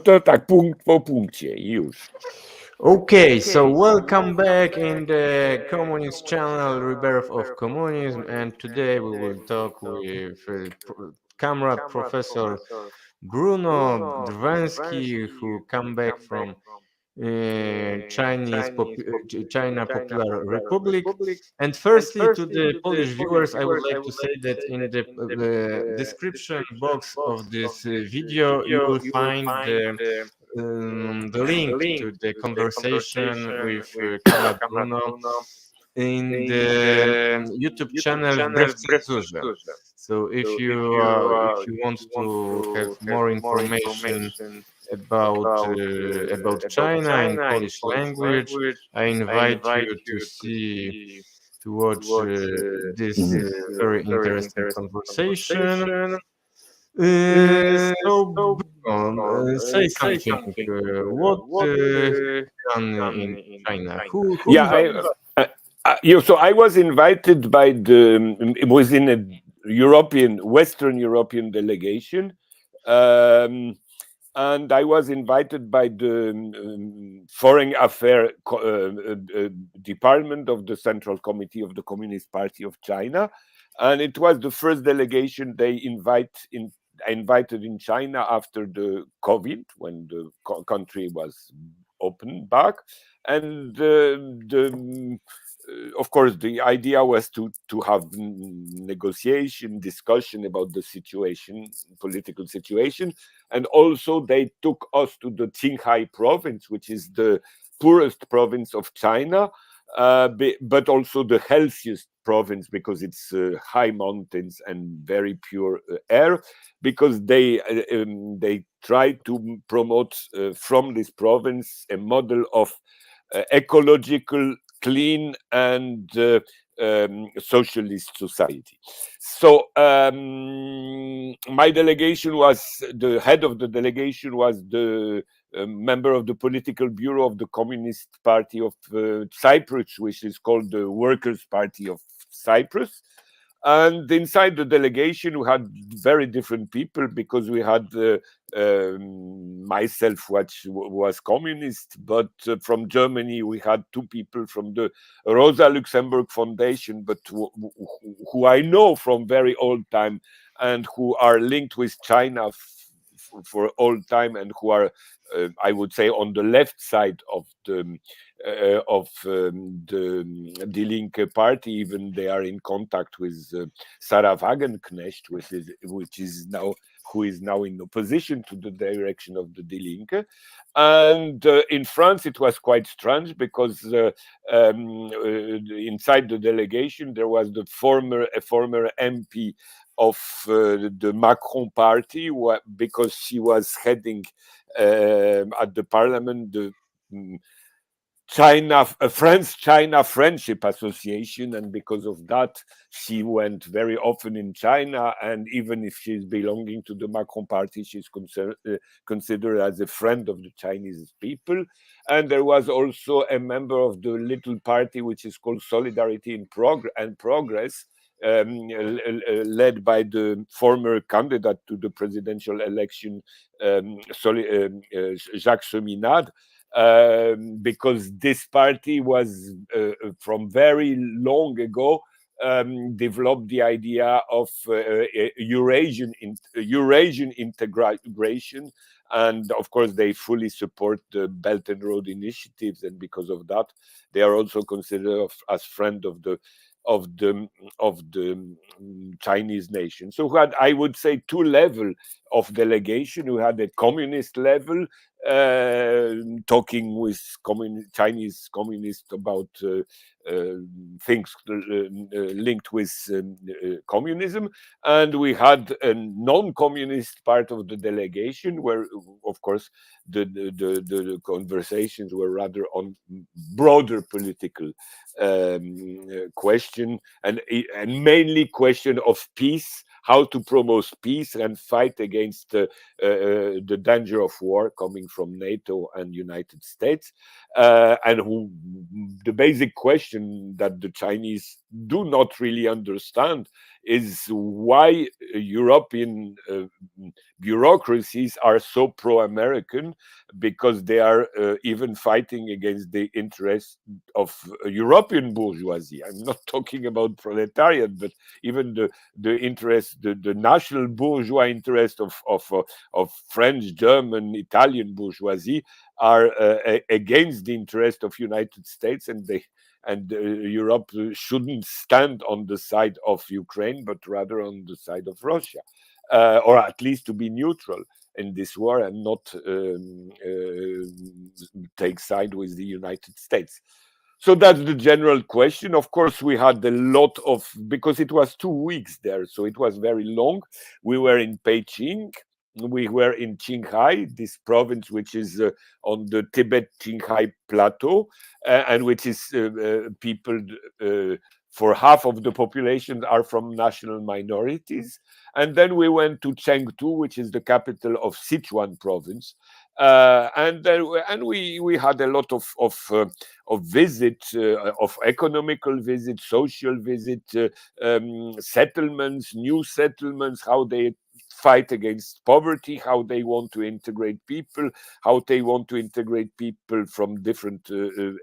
To tak punkt po punkcie i już. Okay, so welcome back in the Communist channel, Rebirth of Communism, and today we will talk with comrade Professor Bruno Drweski, who come back from China Popular Republic. And firstly, to the Polish viewers, I would like to say that in the description box of this video, you will find the link to the conversation with Comrade Bruno in the YouTube channel Wbrew Cenzurze. So if you want to have more information about China in Polish language, I invite you to watch this very interesting conversation. So, Bruno, say something. What done in China? Who invited? So I was invited by it was in a Western European delegation, and I was invited by the Foreign Affairs Department of the Central Committee of the Communist Party of China, and it was the first delegation they invited in China after the COVID, when the country was open back, and of course the idea was to have negotiation, discussion about the political situation, and also they took us to the Qinghai province, which is the poorest province of China, but also the healthiest province because it's high mountains and very pure air, because they tried to promote from this province a model of ecological, clean, and socialist society. So my delegation the head of the delegation was the member of the political bureau of the Communist Party of Cyprus, which is called the Workers' Party of Cyprus. And inside the delegation, we had very different people, because we had myself, which was communist, but from Germany we had two people from the Rosa Luxemburg Foundation, but who I know from very old time and who are linked with China for old time, and who are, I would say, on the left side of the Die Linke party. Even they are in contact with Sarah Wagenknecht, who is now in opposition to the direction of the Die Linke. And in France, it was quite strange, because inside the delegation there was a former MP of the Macron party, because she was heading at the parliament the France-China Friendship Association, and because of that, she went very often in China. And even if she's belonging to the Macron party, she's considered as a friend of the Chinese people. And there was also a member of the little party which is called Solidarity and Progress, led by the former candidate to the presidential election, Jacques Cheminade. Because this party was from very long ago developed the idea of Eurasian integration, and of course they fully support the Belt and Road initiatives, and because of that they are also considered as friend of the Chinese nation. So we had, I would say, two levels of delegation. We had a communist level, talking with Chinese communists about things linked with communism, and we had a non-communist part of the delegation, where, of course, the conversations were rather on broader political question, and mainly question of peace, how to promote peace and fight against the danger of war coming from NATO and United States, and the basic question that the Chinese do not really understand is why European bureaucracies are so pro-American, because they are even fighting against the interests of European bourgeoisie. I'm not talking about proletariat, but even the interest, the national bourgeois interest of French, German, Italian bourgeoisie are against the interest of United States, and Europe shouldn't stand on the side of Ukraine, but rather on the side of Russia, or at least to be neutral in this war and not take side with the United States. So that's the general question. Of course, we had a lot of, because it was 2 weeks there, so it was very long. We were in Beijing, we were in Qinghai, this province which is on the Tibet-Qinghai plateau, and which is people, for half of the population are from national minorities. And then we went to Chengdu, which is the capital of Sichuan province. And we had a lot of visits, of economical visits, social visits, settlements, new settlements, how they fight against poverty, how they want to integrate people, how they want to integrate people from different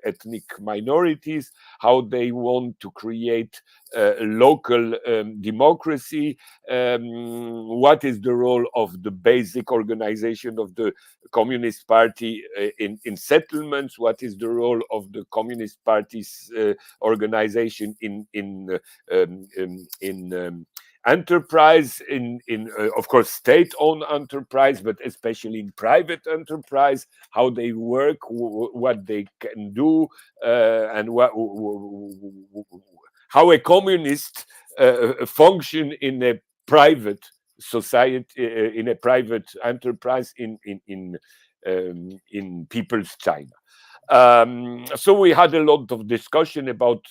ethnic minorities, how they want to create local democracy, what is the role of the basic organization of the Communist Party in settlements, what is the role of the Communist Party's organization in enterprise, in of course state-owned enterprise, but especially in private enterprise, how they work, what they can do, and how a communist function in a private society, in a private enterprise in people's China. So we had a lot of discussion about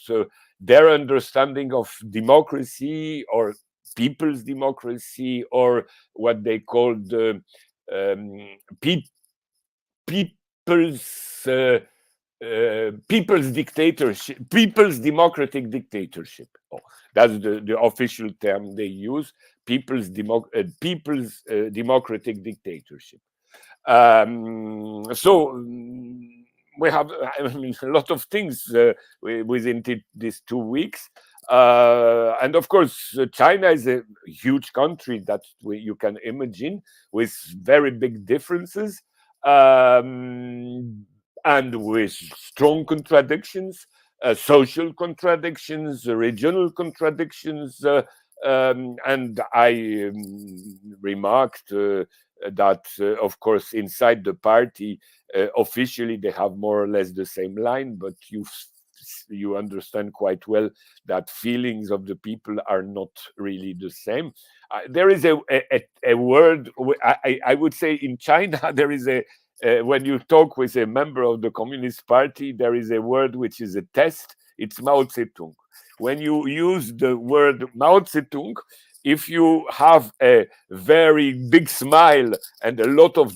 their understanding of democracy, or people's democracy, or what they called people's dictatorship, people's democratic dictatorship. Oh, that's the official term they use, people's democratic dictatorship. So we have, I mean, a lot of things within these 2 weeks. And of course, China is a huge country that you can imagine, with very big differences, and with strong contradictions, social contradictions, regional contradictions. And I remarked that, of course, inside the party, officially they have more or less the same line, but you understand quite well that feelings of the people are not really the same. There is a word, I would say, in China, there is when you talk with a member of the Communist Party, there is a word which is a test. It's Mao Zedong. When you use the word Mao Zedong, if you have a very big smile and a lot of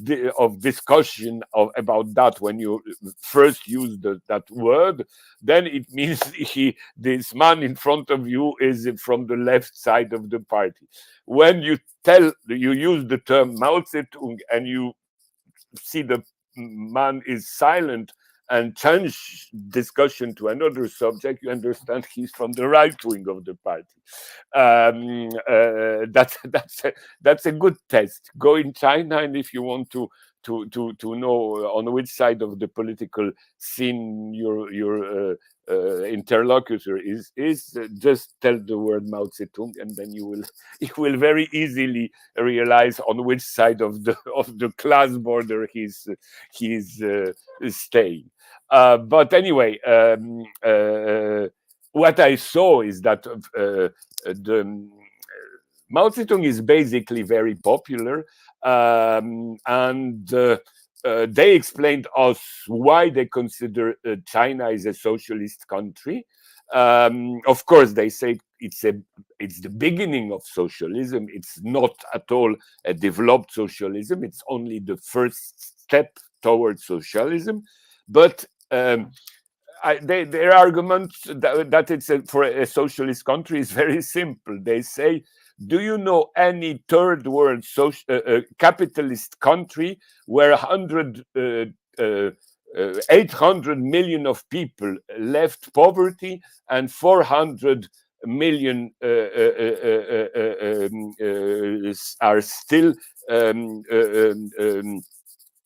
discussion about that when you first use that word, then it means this man in front of you is from the left side of the party. When you use the term Mao Zedong and you see the man is silent and change discussion to another subject, you understand he's from the right wing of the party. That's a good test. Go in China, and if you want to know on which side of the political scene your interlocutor is, just tell the word Mao Zedong, and then you will very easily realize on which side of the class border he's staying. But anyway, what I saw is that the Mao Zedong is basically very popular, and they explained us why they consider China is a socialist country. Of course, they say it's the beginning of socialism. It's not at all a developed socialism. It's only the first step towards socialism. But their argument that it's for a socialist country is very simple. They say, do you know any third world capitalist country where 800 million of people left poverty and 400 million are still um, um,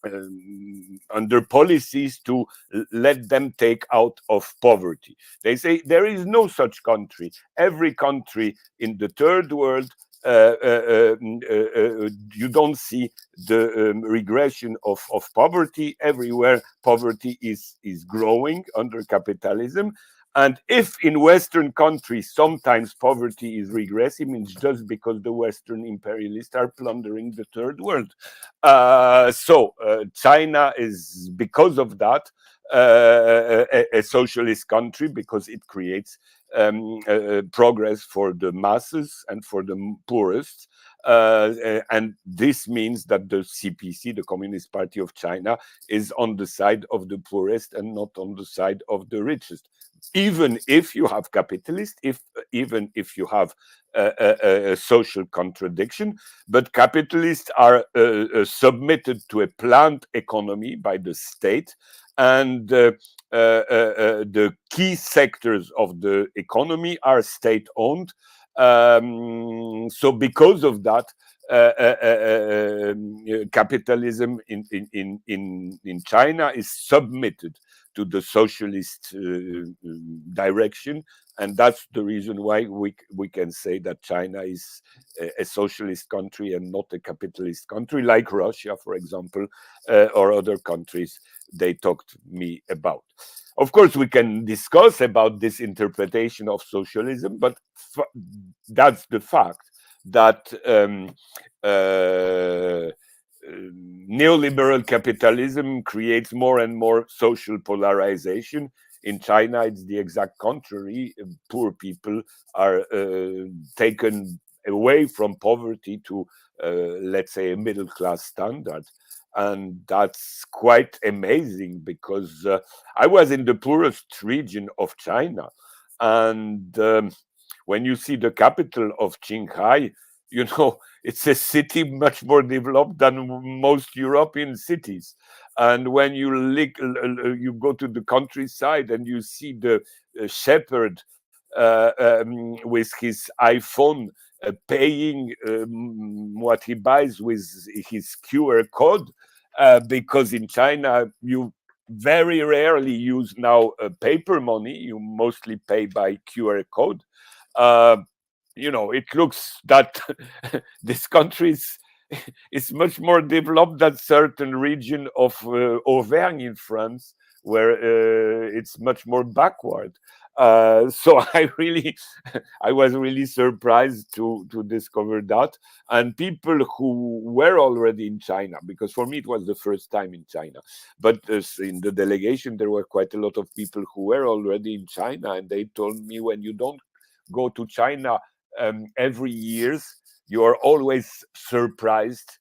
um, under policies to let them take out of poverty? They say there is no such country. Every country in the third world, you don't see the regression of poverty. Everywhere poverty is growing under capitalism. And if in Western countries sometimes poverty is regressive, it's just because the Western imperialists are plundering the third world. So China is, because of that, a socialist country, because it creates progress for the masses and for the poorest. And this means that the CPC, the Communist Party of China, is on the side of the poorest and not on the side of the richest. Even if you have capitalists, even if you have a social contradiction, but capitalists are submitted to a planned economy by the state, and the key sectors of the economy are state-owned. So because of that, capitalism in China is submitted to the socialist direction, and that's the reason why we can say that China is a socialist country and not a capitalist country, like Russia, for example, or other countries they talked to me about. Of course, we can discuss about this interpretation of socialism, but that's the fact that neoliberal capitalism creates more and more social polarization. In China, it's the exact contrary. Poor people are taken away from poverty to, let's say, a middle class standard. And that's quite amazing, because I was in the poorest region of China. And when you see the capital of Shanghai, you know, it's a city much more developed than most European cities. And when you go to the countryside and you see the shepherd with his iPhone paying what he buys with his QR code, because in China you very rarely use now paper money. You mostly pay by QR code. You know, it looks that this country is much more developed than certain region of Auvergne in France, where it's much more backward. So I was really surprised to discover that. And people who were already in China, because for me it was the first time in China, but in the delegation there were quite a lot of people who were already in China, and they told me, when you don't go to China every years, you are always surprised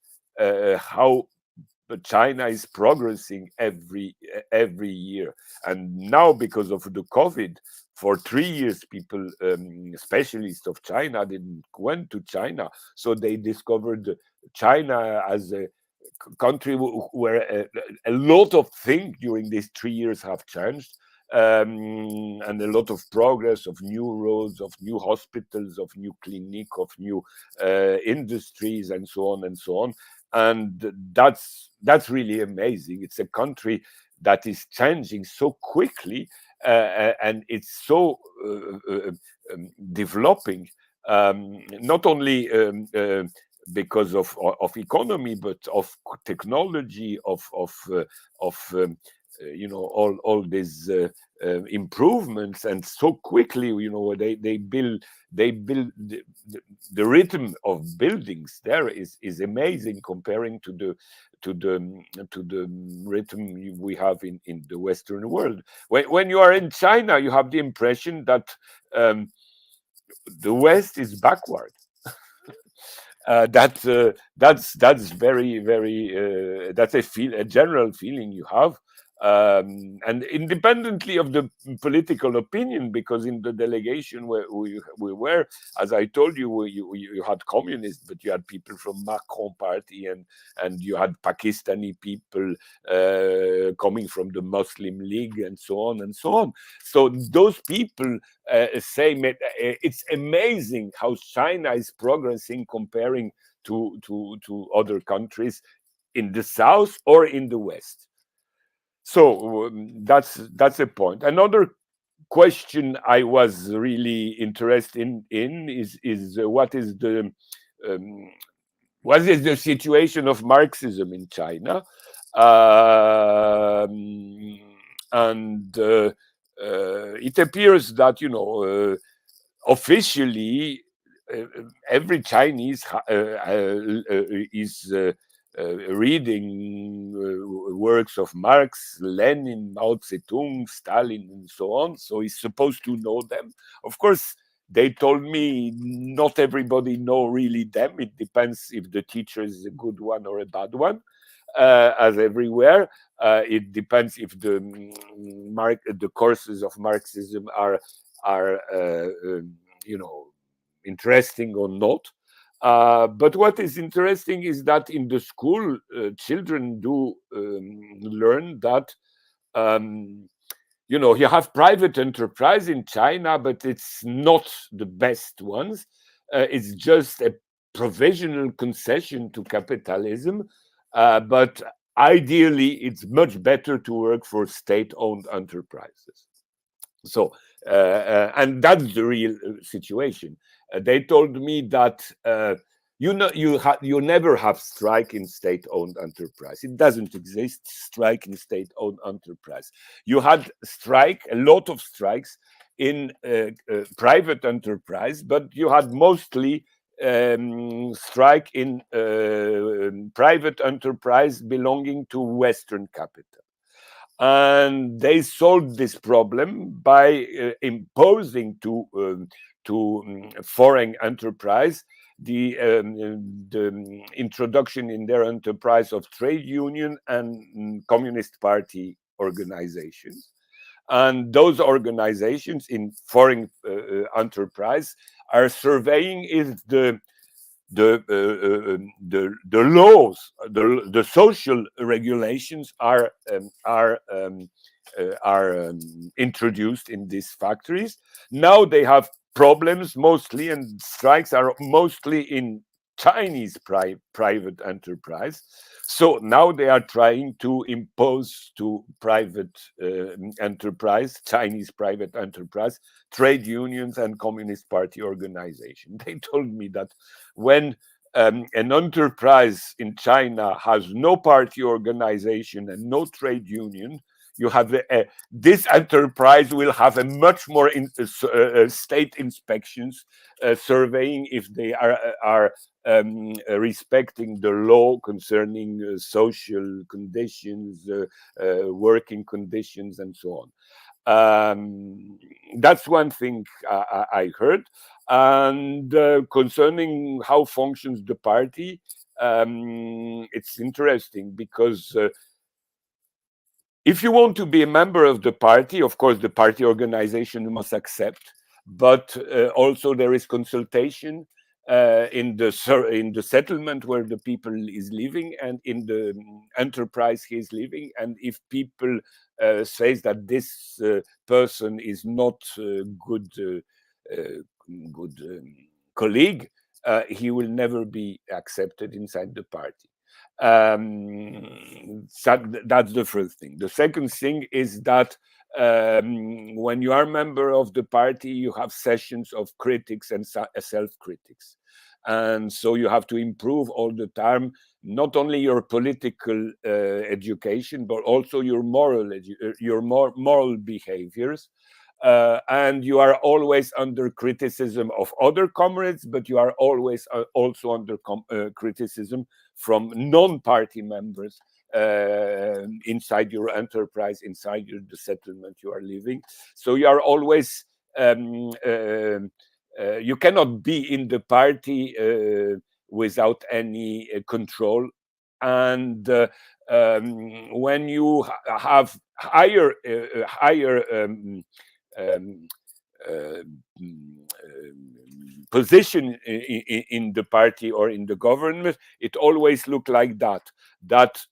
how China is progressing every year. And now, because of the COVID, for 3 years, people, specialists of China, didn't went to China, so they discovered China as a country where a lot of things during these 3 years have changed. And a lot of progress of new roads, of new hospitals, of new clinic, of new industries, and so on and so on. And that's really amazing. It's a country that is changing so quickly, and it's so developing, not only because of economy, but of technology, of you know, all these improvements, and so quickly, you know, they build the rhythm of buildings there is amazing, comparing to the rhythm we have in the Western world. When you are in China, you have the impression that the West is backward. That's very, very that's a general feeling you have. And independently of the political opinion, because in the delegation where we were, as I told you, you had communists, but you had people from Macron party, and you had Pakistani people coming from the Muslim League, and so on and so on. So those people say it's amazing how China is progressing comparing to other countries in the South or in the West. So that's a point. Another question I was really interested in is um, what is the situation of Marxism in China, and it appears that officially every Chinese is reading works of Marx, Lenin, Mao Zedong, Stalin, and so on. So he's supposed to know them. Of course, they told me not everybody know really them. It depends if the teacher is a good one or a bad one, as everywhere. It depends if the courses of Marxism are interesting or not. But what is interesting is that in the school, children do learn that you have private enterprise in China, but it's not the best ones. It's just a provisional concession to capitalism. But ideally, it's much better to work for state-owned enterprises. So, and that's the real situation. They told me that you never have strike in state-owned enterprise. It doesn't exist strike in state-owned enterprise. You had a lot of strikes in private enterprise, but you had mostly strike in private enterprise belonging to Western capital. And they solved this problem by imposing to foreign enterprise the introduction in their enterprise of trade union and communist party organizations. And those organizations in foreign enterprise are surveying if the laws, the social regulations are introduced in these factories. Now they have problems mostly, and strikes are mostly in Chinese private enterprise. So now they are trying to impose to private enterprise, Chinese private enterprise, trade unions and Communist Party organization. They told me that when an enterprise in China has no party organization and no trade union, you have this enterprise will have a much more state inspections, surveying if they are respecting the law concerning social conditions, working conditions, and so on. That's one thing I heard. And concerning how functions the party, it's interesting because if you want to be a member of the party, of course, the party organization must accept, but also there is consultation in the settlement where the people is living and in the enterprise he is living. And if people says that this person is not good colleague, he will never be accepted inside the party. That's the first thing. The second thing is that when you are a member of the party, you have sessions of critics and self-critics. And so you have to improve all the time, not only your political education, but also your moral behaviors. And you are always under criticism of other comrades, but you are always also under criticism from non-party members inside your enterprise, inside the settlement you are living. So you are always you cannot be in the party without any control and when you have higher um, uh, position in the party or in the government, it always looked like that. That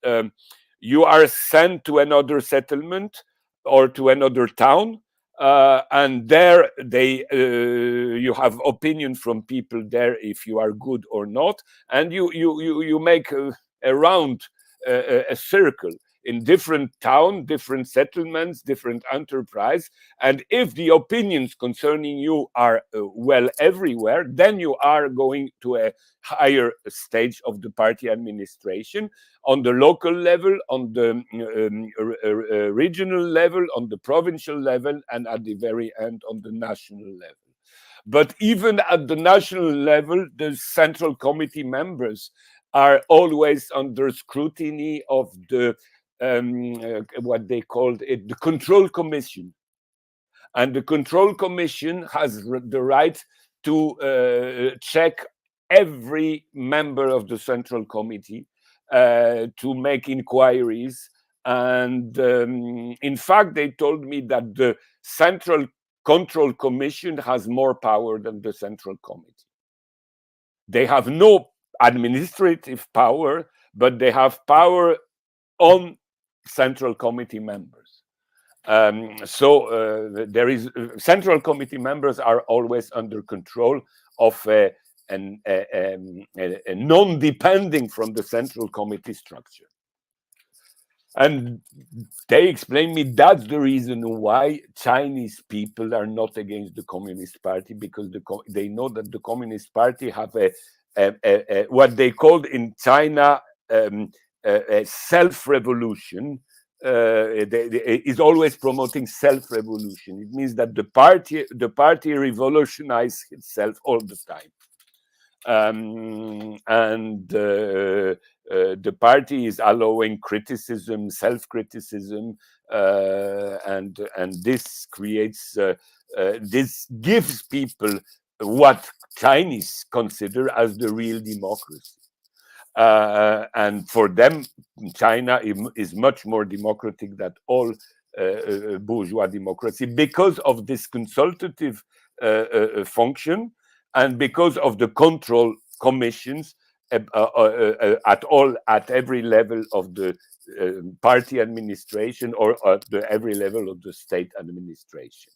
you are sent to another settlement or to another town, and there you have opinion from people there if you are good or not, and you make a round, a circle in different town, different settlements, different enterprise. And if the opinions concerning you are well everywhere, then you are going to a higher stage of the party administration, on the local level, on the regional level, on the provincial level, and at the very end on the national level. But even at the national level, the Central Committee members are always under scrutiny of the what they called it, the Control Commission. And the Control Commission has the right to check every member of the Central Committee, to make inquiries. And in fact, they told me that the Central Control Commission has more power than the Central Committee. They have no administrative power, but they have power on Central Committee members. So there is Central Committee members are always under control of a non-depending from the Central Committee structure. And they explain me that's the reason why Chinese people are not against the Communist Party, because they know that the Communist Party have a what they called in China a self-revolution. Is always promoting self-revolution. It means that the party revolutionizes itself all the time. And the party is allowing criticism, self-criticism, and this creates, this gives people what Chinese consider as the real democracy. And for them, China is much more democratic than all bourgeois democracy, because of this consultative function, and because of the control commissions at every level of the party administration, or at every level of the state administration.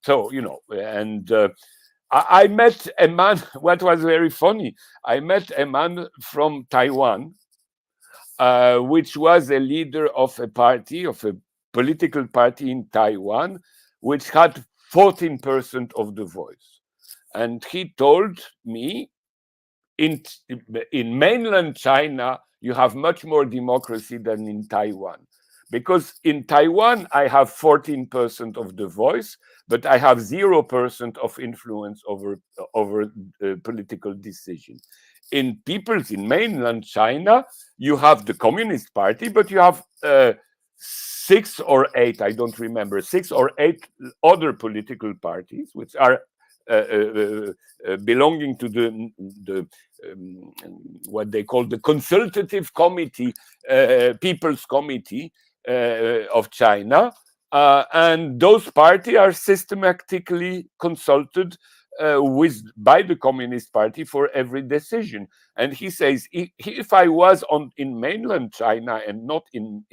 So, you know, and I met a man, what was very funny, I met a man from Taiwan, which was a leader of a party, of a political party in Taiwan, which had 14% of the voice. And he told me, in mainland China, you have much more democracy than in Taiwan. Because in Taiwan, I have 14% of the voice, but I have 0% of influence over political decision. In mainland China, you have the Communist Party, but you have 6 or 8, I don't remember, 6 or 8 other political parties, which are belonging to the what they call the Consultative Committee, People's Committee of China, and those parties are systematically consulted by the Communist Party for every decision. And he says, if I was in mainland China and not in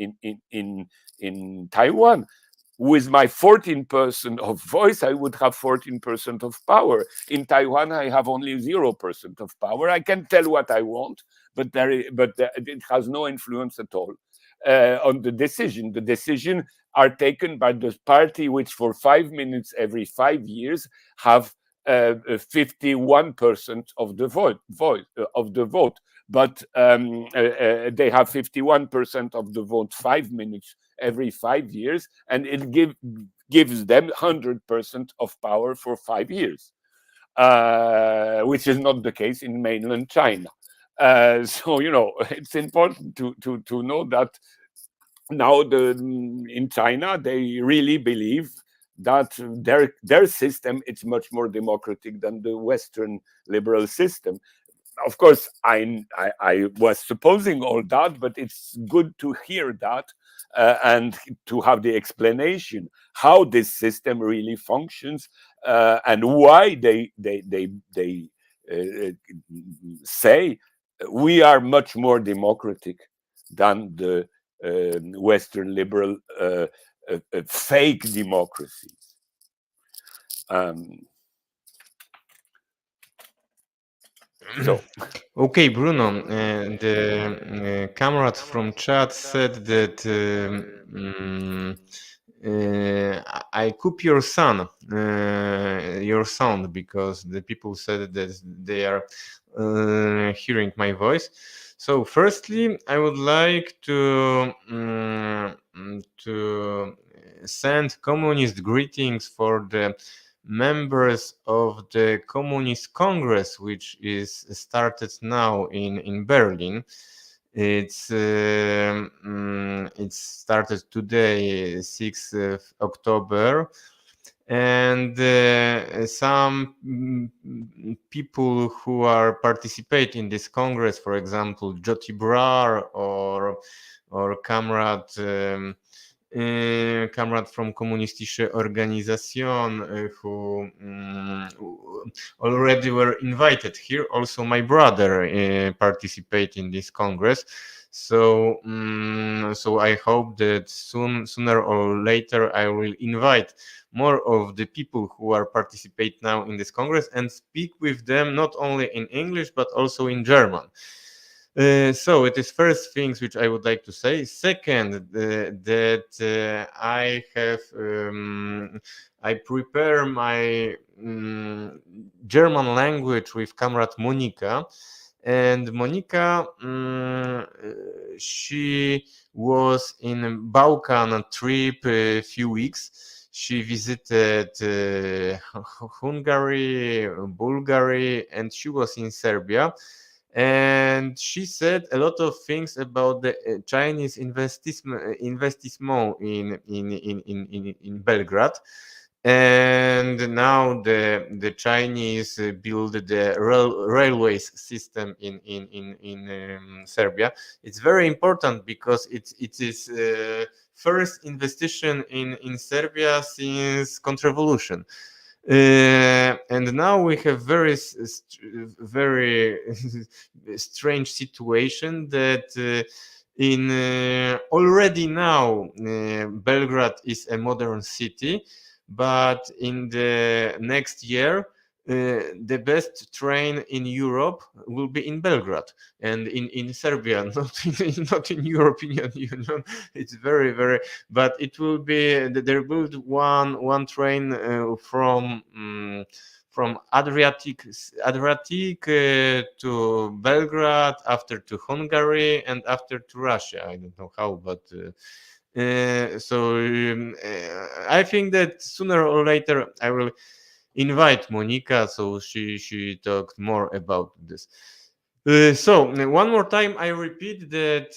Taiwan, with my 14% of voice, I would have 14% of power. In Taiwan, I have only 0% of power. I can tell what I want, but it has no influence at all on the decision. The decisions are taken by the party, which for 5 minutes every 5 years have 51% of the vote. But they have 51% of the vote 5 minutes every 5 years, and it gives them 100% of power for 5 years, which is not the case in mainland China. So, you know, it's important to know that now in China, they really believe that their system is much more democratic than the Western liberal system. of course, I was supposing all that, but it's good to hear that and to have the explanation how this system really functions and why they say we are much more democratic than the Western liberal fake democracies. So Okay, Bruno, the comrade from chat said that I coop your sound because the people said that they are hearing my voice. So, firstly, I would like to send communist greetings for the members of the Communist Congress, which is started now in Berlin. It's started today, 6th of October, and some people who are participate in this Congress, for example, Joti Brar or Kamrat. Comrade from Kommunistische Organisation who already were invited here. Also, my brother participate in this Congress. So, so I hope that sooner or later, I will invite more of the people who are participate now in this Congress and speak with them not only in English but also in German. So it is first things which I would like to say. Second, that I have I prepare my German language with comrade Monika, and Monika she was in Balkan trip a few weeks. She visited Hungary, Bulgaria, and she was in Serbia. And she said a lot of things about the Chinese investment in Belgrade. And now the Chinese build the railways system in Serbia. It's very important because it is first investigation in Serbia since counter-revolution. And now we have very strange situation that in already now Belgrade is a modern city, but in the next year the best train in Europe will be in Belgrade and in Serbia, not in European Union. It's very, but it will be there will be one train from Adriatic to Belgrade, after to Hungary, and after to Russia. I don't know how, but I think that sooner or later I will invite Monika, so she talked more about this. So one more time, I repeat that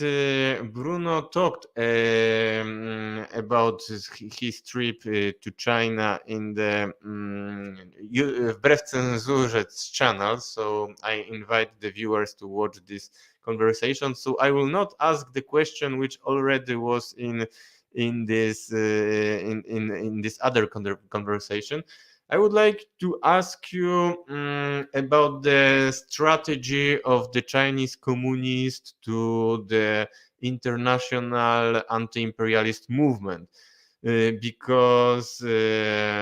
Bruno talked about his trip to China in the Wbrew Cenzurze channel. So I invite the viewers to watch this conversation. So I will not ask the question which already was in this in this other conversation. I would like to ask you about the strategy of the Chinese communists to the international anti-imperialist movement, because in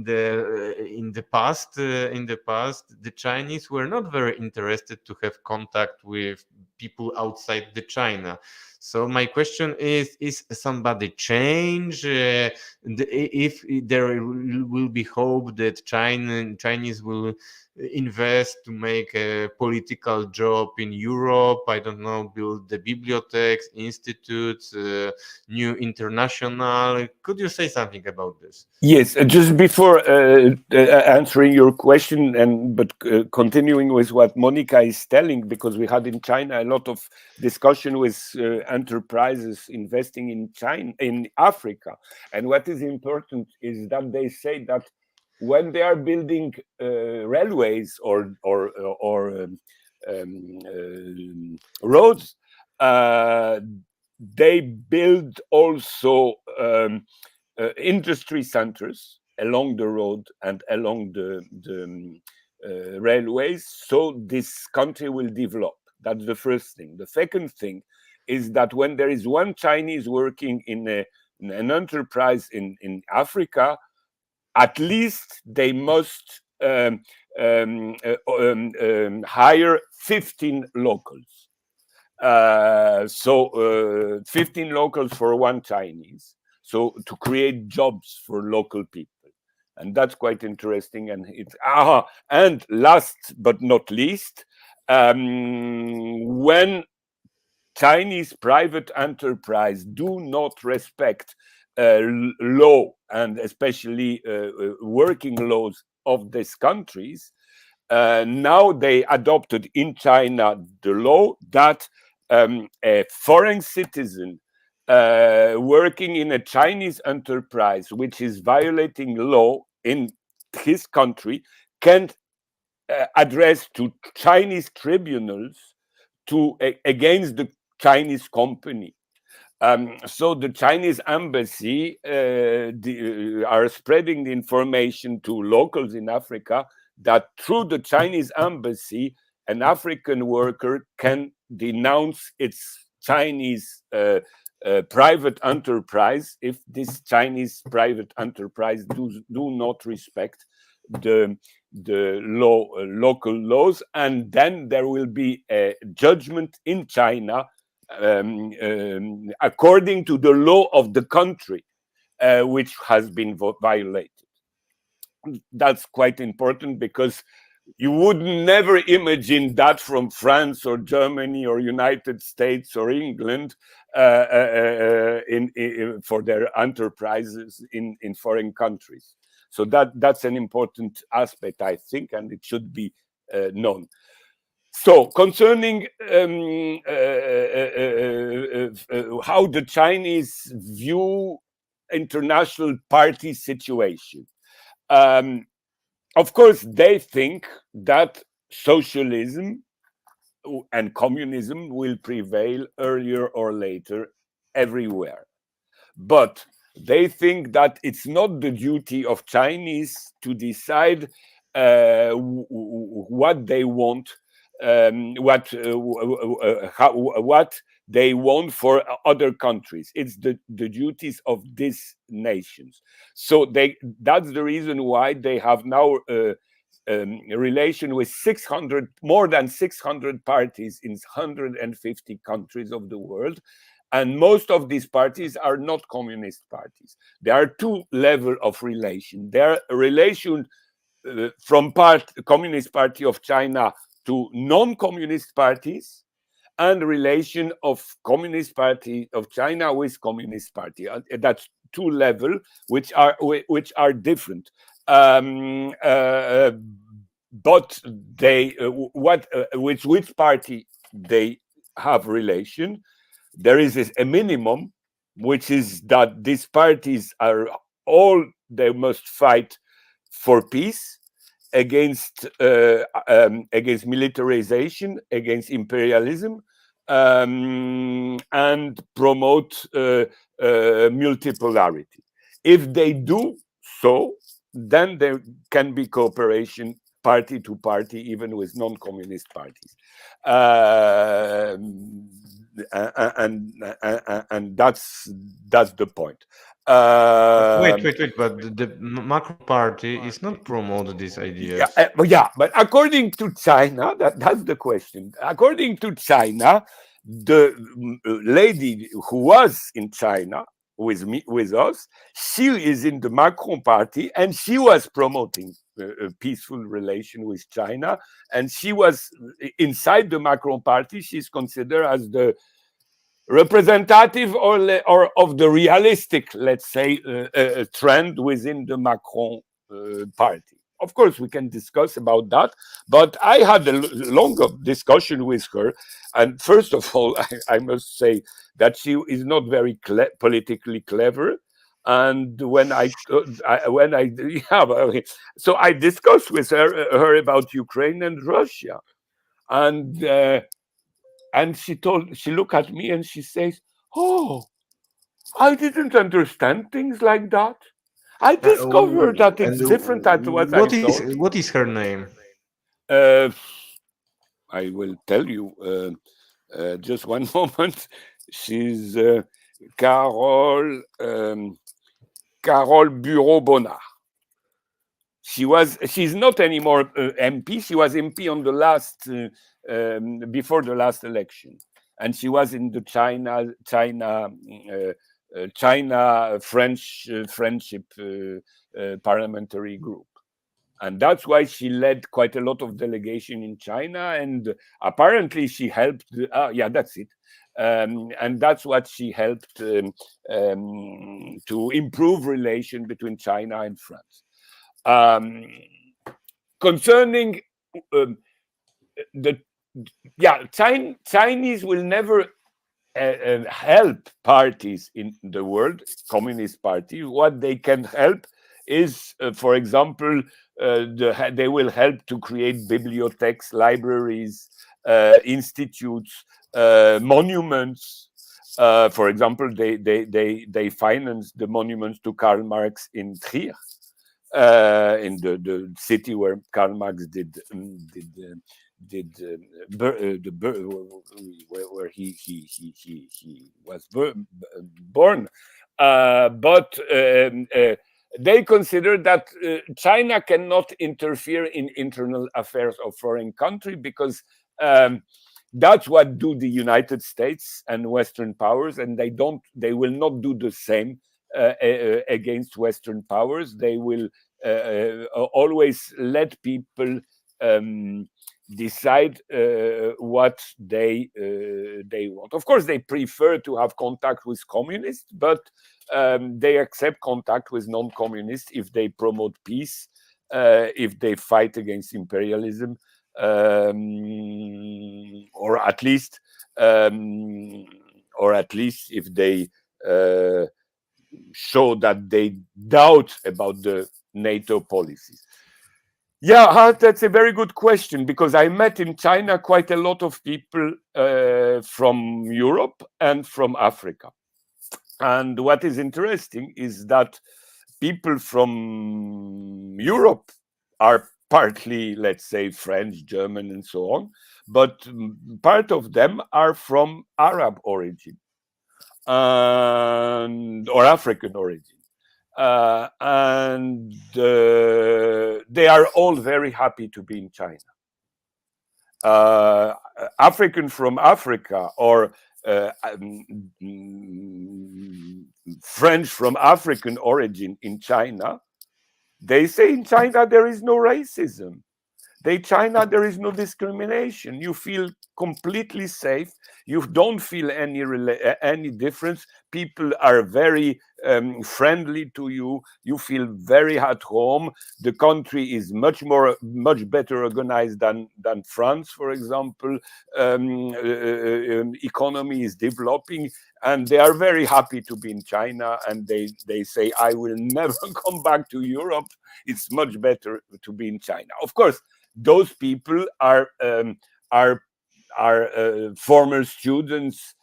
the past, the Chinese were not very interested to have contact with people outside the China. So my question is somebody change? If there will be hope that Chinese will invest to make a political job in Europe, I don't know, build the bibliotheques, institutes, new international. Could you say something about this? Yes, just before answering your question, but continuing with what Monica is telling, because we had in China a lot of discussion with enterprises investing in China, in Africa, and what is important is that they say that when they are building railways or roads, they build also industry centers along the road and along the railways, so this country will develop. That's the first thing. The second thing is that when there is one Chinese working in an enterprise in Africa, at least they must hire 15 locals. 15 locals for one Chinese. So to create jobs for local people. And that's quite interesting. And and last but not least, when Chinese private enterprise do not respect law, and especially working laws of these countries, now they adopted in China the law that a foreign citizen working in a Chinese enterprise which is violating law in his country can address to Chinese tribunals against the Chinese company. So the Chinese embassy are spreading the information to locals in Africa that through the Chinese embassy, an African worker can denounce its Chinese private enterprise if this Chinese private enterprise do not respect the local laws, and then there will be a judgment in China according to the law of the country which has been violated. That's quite important, because you would never imagine that from France or Germany or United States or England for their enterprises in foreign countries. So that's an important aspect, I think, and it should be known. So concerning how the Chinese view international party situation, of course, they think that socialism and communism will prevail earlier or later everywhere. But they think that it's not the duty of Chinese to decide what they want, what they want for other countries. It's the duties of these nations. So that's the reason why they have now a relation with more than 600 parties in 150 countries of the world. And most of these parties are not communist parties. There are two levels of relation. There are a relation from Communist Party of China to non-communist parties, and relation of Communist Party of China with Communist Party. That's two levels which are different. But they with which party they have relation. There is a minimum, which is that these parties are all, they must fight for peace, against militarization, against imperialism, and promote multipolarity. If they do so, then there can be cooperation party to party, even with non-communist parties. And that's the point. Wait, but the Macron party is not promote these ideas. But according to China, that's the question. According to China, the lady who was in China with us, she is in the Macron party, and she was promoting a peaceful relation with China, and she was inside the Macron party. She's considered as the representative or of the realistic, let's say, trend within the Macron party. Of course, we can discuss about that, but I had a longer discussion with her. And first of all, I must say that she is not very politically clever. And yeah, so I discussed with her about Ukraine and Russia, and she looked at me and she says, "Oh, I didn't understand things like that. I discovered that And it's different than what I thought." what is her name? Uh, I will tell you. Just one moment. She's Carole Carole Bureau-Bonnard. She's not anymore MP. She was MP on the last before the last election, and she was in the China French friendship parliamentary group. And that's why she led quite a lot of delegation in China, and apparently she helped. Yeah, that's it. And that's what she helped to improve relation between China and France. Concerning the Chinese will never help parties in the world, communist party. What they can help is, for example, they will help to create bibliotheques, libraries, institutes, monuments. For example, they finance the monuments to Karl Marx in Trier, in the city where Karl Marx where he was born. But they consider that China cannot interfere in internal affairs of foreign country because that's what do the United States and Western powers, and they will not do the same against Western powers. They will always let people decide what they want. Of course, they prefer to have contact with communists, but they accept contact with non-communists if they promote peace, if they fight against imperialism, or at least if they show that they doubt about the NATO policies. Yeah, that's a very good question, because I met in China quite a lot of people from Europe and from Africa. And what is interesting is that people from Europe are partly, let's say, French, German, and so on, but part of them are from Arab origin or African origin. And they are all very happy to be in China. African from Africa or French from African origin in China, they say in China there is no racism. China, there is no discrimination. You feel completely safe. You don't feel any difference. People are very friendly to you. You feel very at home. The country is much better organized than France, for example. Economy is developing, and they are very happy to be in China. And they say, I will never come back to Europe. It's much better to be in China. Of course, those people are former students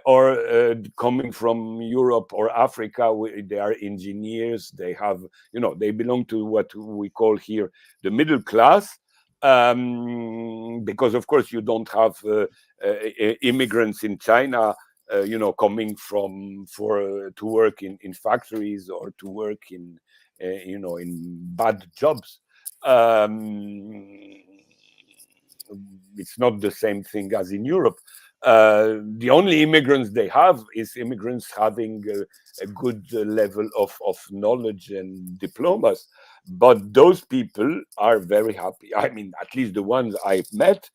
or coming from Europe or Africa. They are engineers. They have, they belong to what we call here the middle class, because of course you don't have immigrants in China, coming to work in factories or to work in bad jobs. It's not the same thing as in Europe. The only immigrants they have is immigrants having a good level of knowledge and diplomas. But those people are very happy. I mean, at least the ones I've met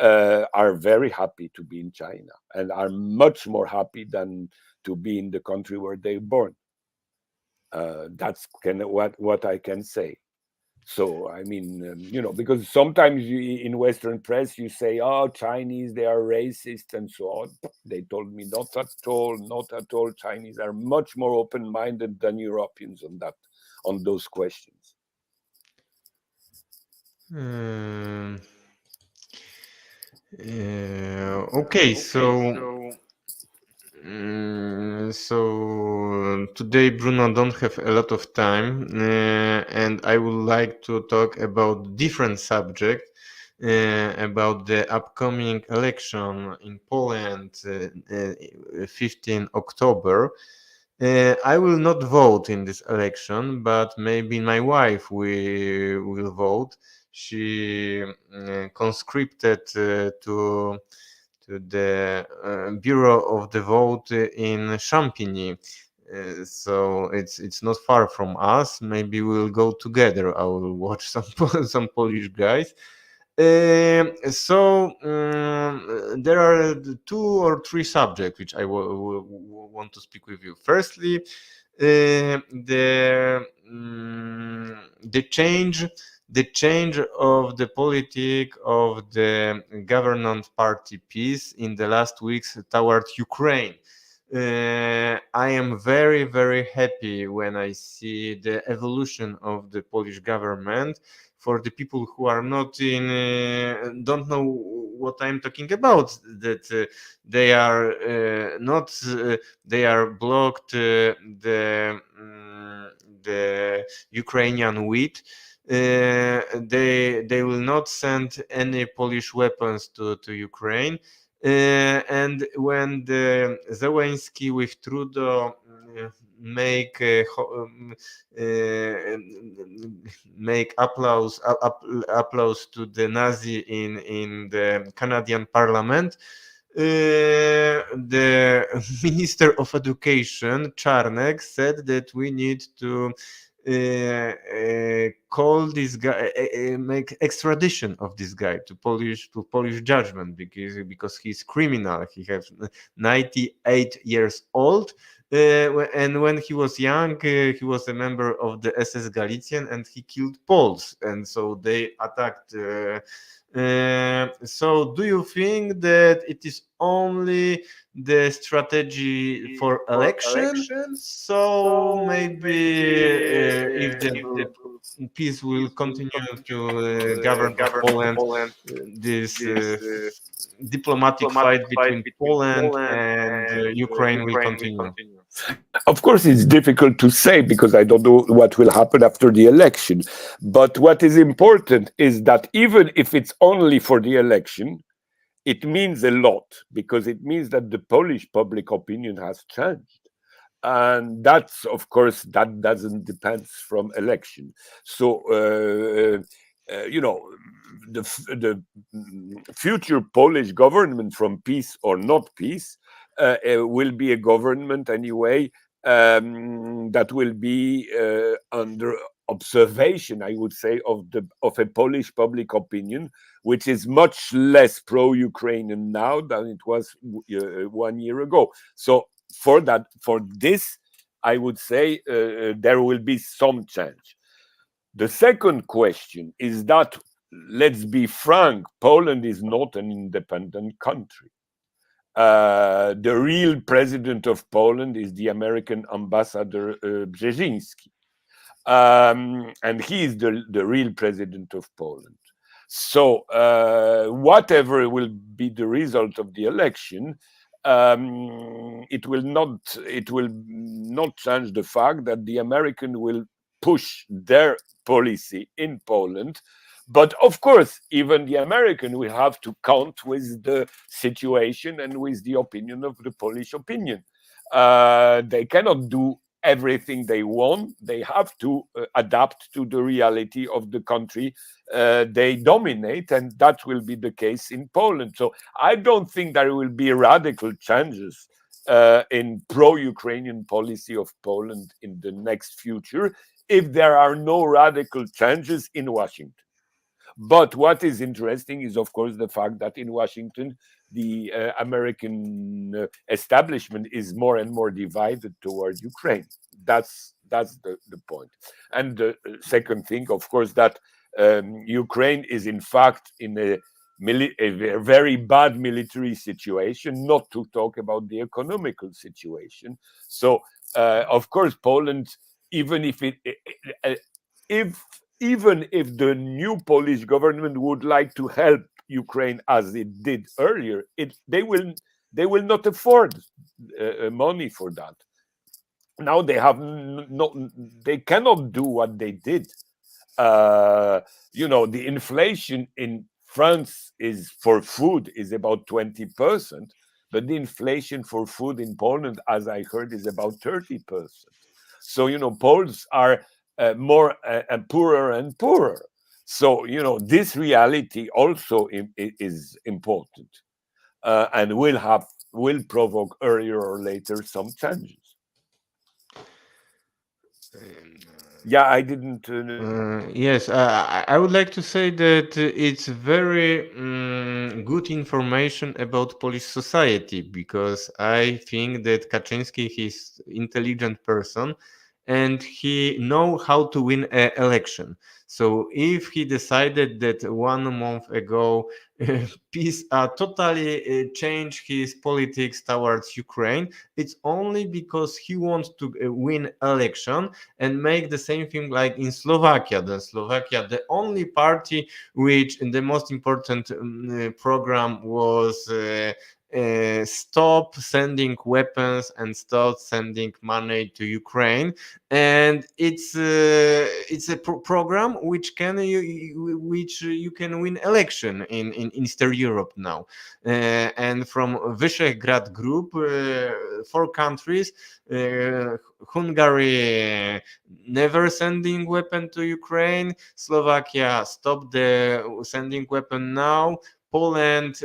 are very happy to be in China, and are much more happy than to be in the country where they're born. That's kind of what I can say. So I mean, because sometimes in Western press you say, "Oh, Chinese, they are racist," and so on. They told me not at all, not at all. Chinese are much more open-minded than Europeans on those questions. Um, okay, so today Bruno don't have a lot of time, and I would like to talk about different subject, about the upcoming election in Poland, 15 October. I will not vote in this election, but maybe my wife will vote. She conscripted to the bureau of the vote in Champigny. So it's not far from us. Maybe we'll go together. I will watch some some Polish guys. There are two or three subjects which I want to speak with you. Firstly, the change of the politic of the government party peace in the last weeks toward Ukraine. I am very, very happy when I see the evolution of the Polish government. For the people who are not in, don't know what I'm talking about, that they are not, they are blocked the Ukrainian wheat. They will not send any Polish weapons to Ukraine. And when the Zelensky with Trudeau make make applause to the Nazi in the Canadian Parliament, the Minister of Education Czarnek said that we need to call this guy, make extradition of this guy to Polish judgment, because he's criminal. He has 98 years old. And when he was young, he was a member of the SS Galician, and he killed Poles, and so they attacked. So, do you think that it is only the strategy for election? So maybe if the peace will continue to govern of Poland, this diplomatic fight between Poland and Ukraine will continue. Of course, it's difficult to say because I don't know what will happen after the election. But what is important is that even if it's only for the election, it means a lot, because it means that the Polish public opinion has changed. And that's, of course, that doesn't depend from election. So, the future Polish government, from peace or not peace, will be a government anyway that will be under observation, I would say, of a Polish public opinion, which is much less pro-Ukrainian now than it was 1 year ago. So for this, I would say there will be some change. The second question is that, let's be frank, Poland is not an independent country. The real president of Poland is the American ambassador Brzezinski. And he is the real president of Poland. So whatever will be the result of the election, it will not change the fact that the American will push their policy in Poland. But of course, even the American will have to count with the situation and with the opinion of the Polish opinion. They cannot do everything they want. They have to adapt to the reality of the country they dominate, and that will be the case in Poland. So I don't think there will be radical changes in pro-Ukrainian policy of Poland in the next future if there are no radical changes in Washington. But what is interesting is, of course, the fact that in Washington, the American establishment is more and more divided toward Ukraine. That's That's the point. And the second thing, of course, that Ukraine is in fact in a very bad military situation, not to talk about the economical situation. So, of course, Poland, even if if even if the new Polish government would like to help Ukraine as it did earlier, they will not afford money for that. Now they have they cannot do what they did. The inflation in France is for food is about 20%, but the inflation for food in Poland, as I heard, is about 30%. So Poles are more poorer and poorer. So this reality also is important, and will provoke earlier or later some changes. Yeah, I didn't. Yes, I would like to say that it's very good information about Polish society, because I think that Kaczynski is intelligent person and he know how to win an election. So if he decided that 1 month ago peace totally change his politics towards Ukraine, it's only because he wants to win election and make the same thing like in Slovakia. The only party which in the most important program was stop sending weapons and start sending money to Ukraine, and it's a program which you can win election in Eastern Europe now, and from Visegrad group, 4 countries, Hungary never sending weapon to Ukraine, Slovakia stopped the sending weapon now, Poland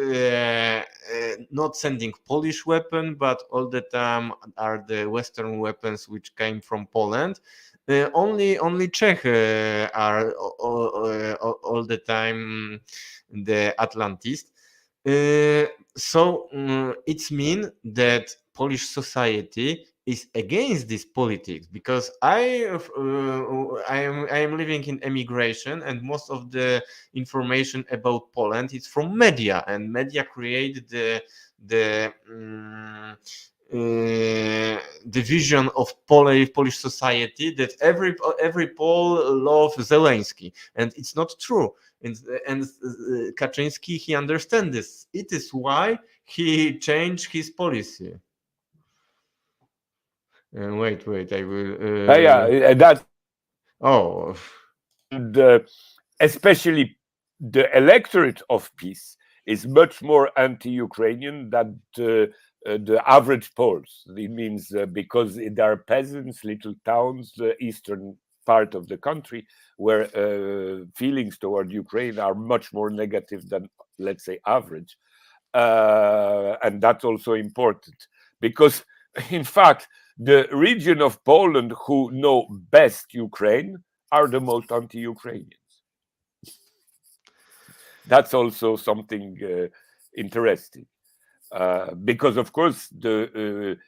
not sending Polish weapon, but all the time are the Western weapons which came from Poland. Only Czech are all the time the Atlantist. So it's mean that Polish society is against this politics, because I am living in emigration, and most of the information about Poland is from media, and media create the vision of Polish society that every Pole love Zelensky, and it's not true. And Kaczynski, he understands this. It is why he changed his policy. Wait, I will. Yeah, that's Oh, and especially the electorate of peace is much more anti-Ukrainian than the average Poles. It means because there are peasants, little towns, the eastern part of the country, where feelings toward Ukraine are much more negative than, let's say, average. And that's also important because, in fact, the region of Poland who know best Ukraine are the most anti-Ukrainians. That's also something interesting. Because of course the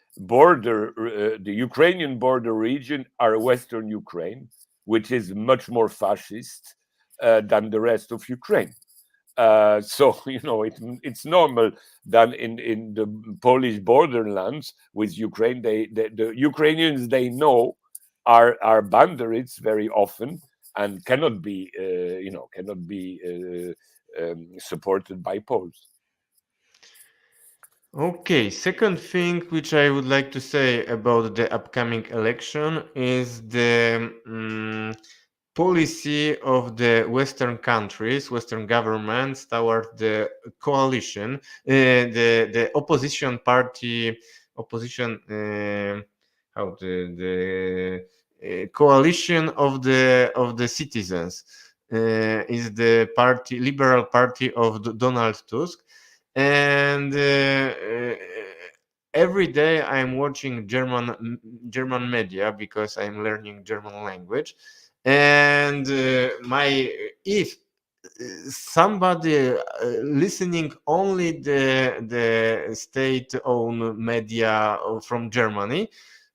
Ukrainian border region are Western Ukraine, which is much more fascist than the rest of Ukraine. So it's normal that in the Polish borderlands with Ukraine, the Ukrainians they know are bandits very often and cannot be supported by Poles. okay. Second thing which I would like to say about the upcoming election is the policy of the Western countries, Western governments toward the coalition, the opposition party, opposition, how the coalition of the citizens is the party, Liberal Party of Donald Tusk, and every day I'm watching German media because I'm learning German language, and if somebody listening only the state-owned media from Germany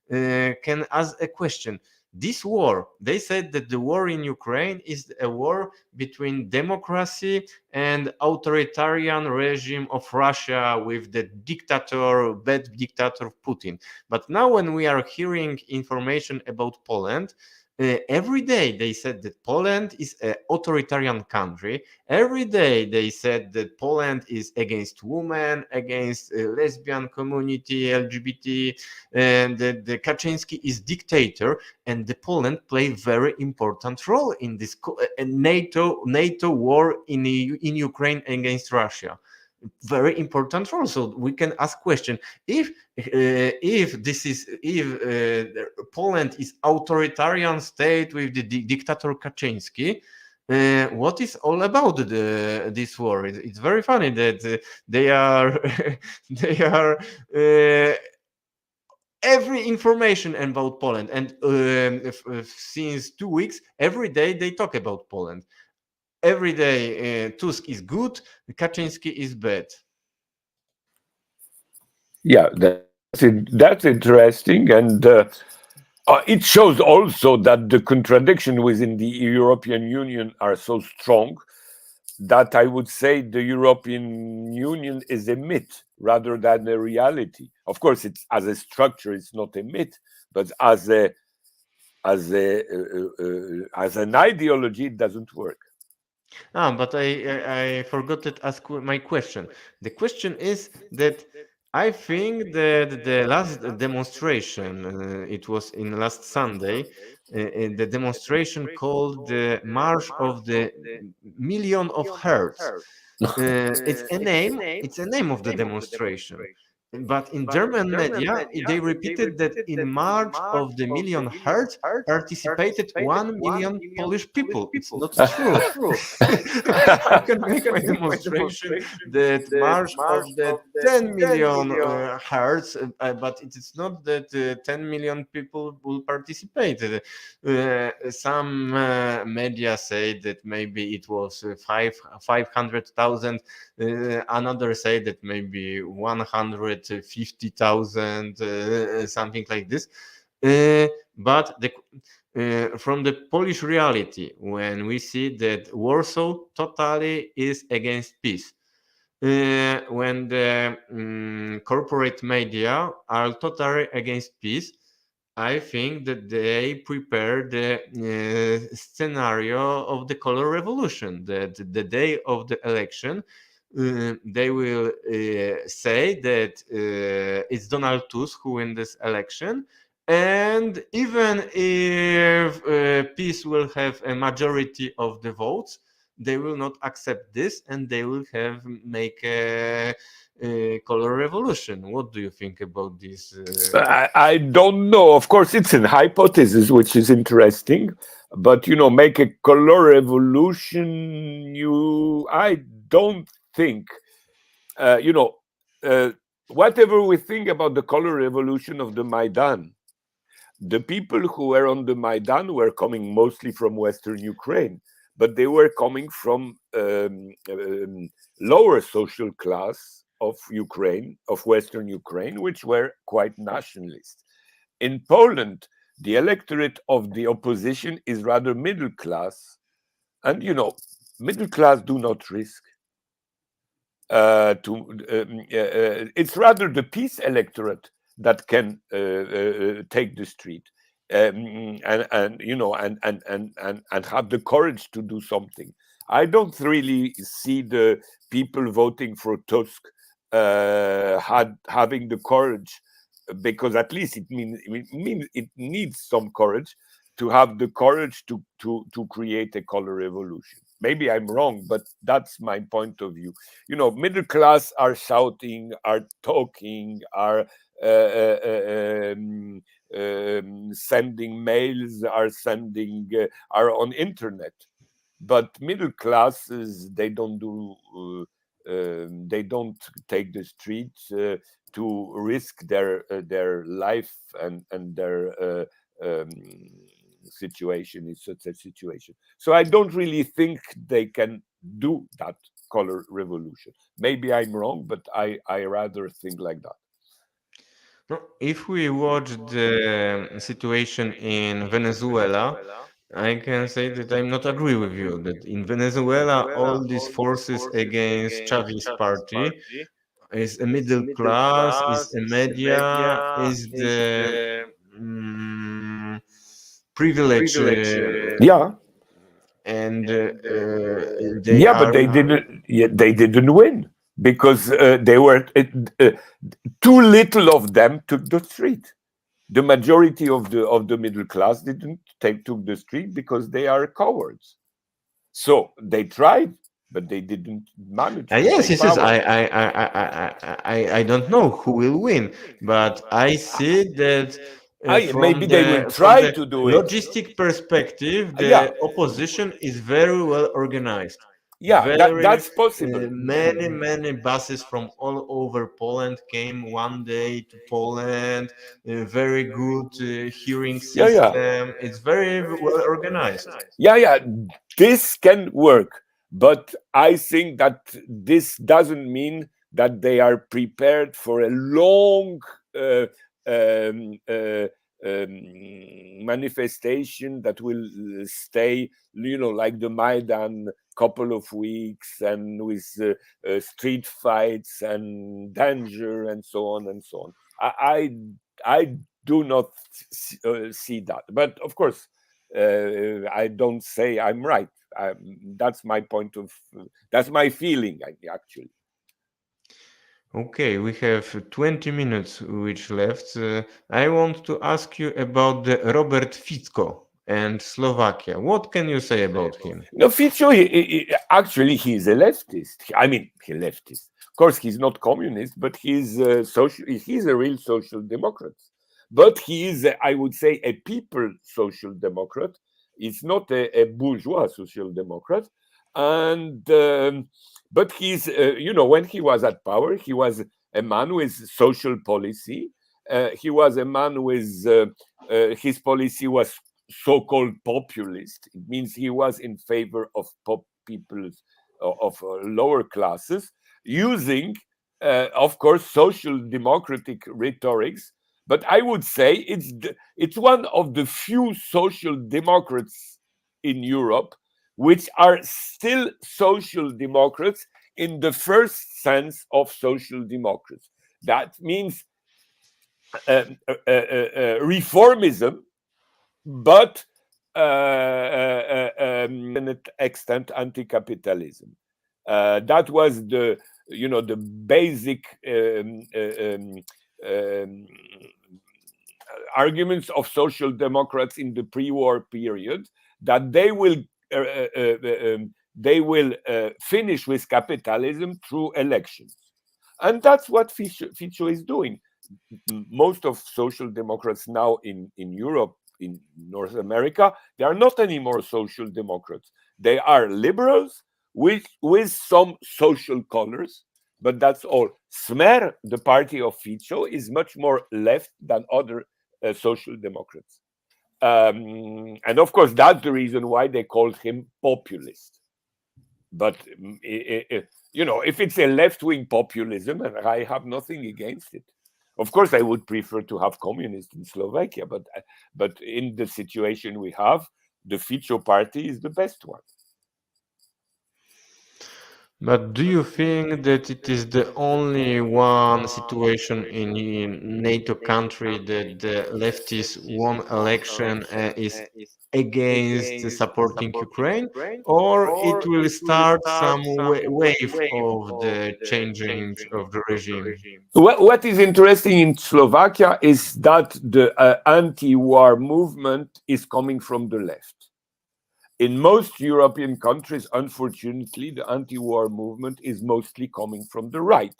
can ask a question: This war, they said that the war in Ukraine is a war between democracy and authoritarian regime of Russia with the dictator, bad dictator Putin. But now when we are hearing information about Poland, every day they said that Poland is an authoritarian country. Every day they said that Poland is against women, against lesbian community, LGBT, and that the Kaczynski is dictator, and the Poland play very important role in this NATO war in Ukraine against Russia. Very important role. So we can ask question: if this is if Poland is authoritarian state with the dictator Kaczynski, what is all about this war? It's very funny that they are they are every information about Poland, and since 2 weeks, every day they talk about Poland. Every day, Tusk is good, Kaczynski is bad. Yeah, that's interesting, and it shows also that the contradiction within the European Union are so strong that I would say the European Union is a myth rather than a reality. Of course, it's as a structure, it's not a myth, but as an ideology, it doesn't work. But I forgot to ask my question. The question is that I think that the last demonstration, it was in last Sunday, the demonstration called the March of the Million of Hearts. It's a name of the demonstration. But in German media, they repeated that in March of the Million Hearts participated 1 million Polish people. It's not true. I can make my demonstration that March of the 10 million hearts, but it is not that 10 million people will participate. Some media say that maybe it was 500,000. Another say that maybe 150,000, something like this. But from the Polish reality, when we see that Warsaw totally is against peace, when the corporate media are totally against peace, I think that they prepare the scenario of the color revolution, that the day of the election, they will say that it's Donald Tusk who win this election. And even if peace will have a majority of the votes, they will not accept this, and they will have make a color revolution. What do you think about this? I don't know. Of course, it's a hypothesis, which is interesting, but make a color revolution. I don't think. Whatever we think about the color revolution of the Maidan, the people who were on the Maidan were coming mostly from Western Ukraine, but they were coming from lower social class of Ukraine, of Western Ukraine, which were quite nationalist. In Poland, the electorate of the opposition is rather middle class, and middle class do not risk. It's rather the peace electorate that can take the street, and have the courage to do something. I don't really see the people voting for Tusk having the courage, because at least it needs some courage to have the courage to create a color revolution. Maybe I'm wrong, but that's my point of view. Middle class are shouting, are talking, are sending mails, are on internet. But middle classes, they don't take the streets to risk their life and their situation in such a situation. So I don't really think they can do that color revolution. Maybe I'm wrong, but I rather think like that. If we watch the situation in Venezuela, I can say that I'm not agree with you that in Venezuela all these forces against Chavez party is a middle class, is a media, is the mm, privilege, Yeah, and they yeah, but are. they didn't. Yeah, they didn't win because they were too little of them took the street. The majority of the middle class didn't took the street because they are cowards. So they tried, but they didn't manage to Yes, take yes, yes. power. I don't know who will win, but I see that Maybe they will from try the to do it. logistic perspective, Yeah, the opposition is very well organized. yeah, Very that's possible. many buses from all over Poland came one day to Poland. Very good hearing Yeah, yeah, system. It's very well organized. yeah, yeah. This can work, but I think that this doesn't mean that they are prepared for a long uh, um, uh, manifestation that will stay, like the Maidan, couple of weeks, and with street fights and danger and so on and so on. I do not see that, but of course, I don't say I'm right. That's my point of. That's my feeling, actually. Okay, we have 20 minutes which left. I want to ask you about the Robert Fico and Slovakia. What can you say about him? No, Fico, actually, he's a leftist. I mean, he leftist. Of course, he's not communist, but he's social. He's a real social democrat. But he is, I would say, a people social democrat. It's not a bourgeois social democrat. And but he's, when he was at power, he was a man with social policy. He was a man with his policy was so-called populist. It means he was in favor of people of lower classes, using, of course, social democratic rhetorics. But I would say it's one of the few social democrats in Europe which are still social democrats in the first sense of social democrats. That means reformism, but an extent anti-capitalism. That was the basic um, arguments of social democrats in the pre-war period, that they will finish with capitalism through elections, and that's what Fico is doing. Most of social democrats now in Europe, in North America, they are not anymore social democrats. They are liberals with some social colors, but that's all. Smer, the party of Fico, is much more left than other social democrats. And of course, that's the reason why they called him populist. But if it's a left-wing populism, and I have nothing against it. Of course, I would prefer to have communists in Slovakia, but in the situation we have, the Fico party is the best one. But do you think that it is the only one situation in NATO country that the leftists won election is against supporting Ukraine, or it will start some wave of the changing of the regime? What is interesting in Slovakia is that the anti-war movement is coming from the left. In most European countries, unfortunately, the anti-war movement is mostly coming from the right.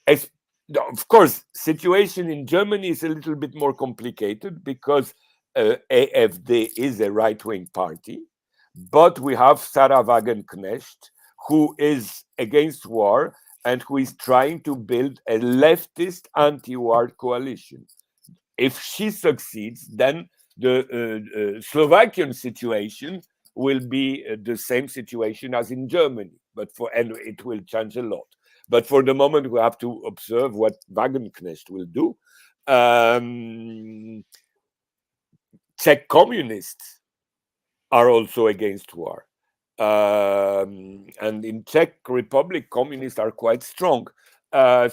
Of course, situation in Germany is a little bit more complicated because AfD is a right-wing party, but we have Sarah Wagenknecht, who is against war and who is trying to build a leftist anti-war coalition. If she succeeds, then the Slovakian situation will be the same situation as in Germany, and it will change a lot. But for the moment, we have to observe what Wagenknecht will do. Czech communists are also against war. And in Czech Republic, communists are quite strong. And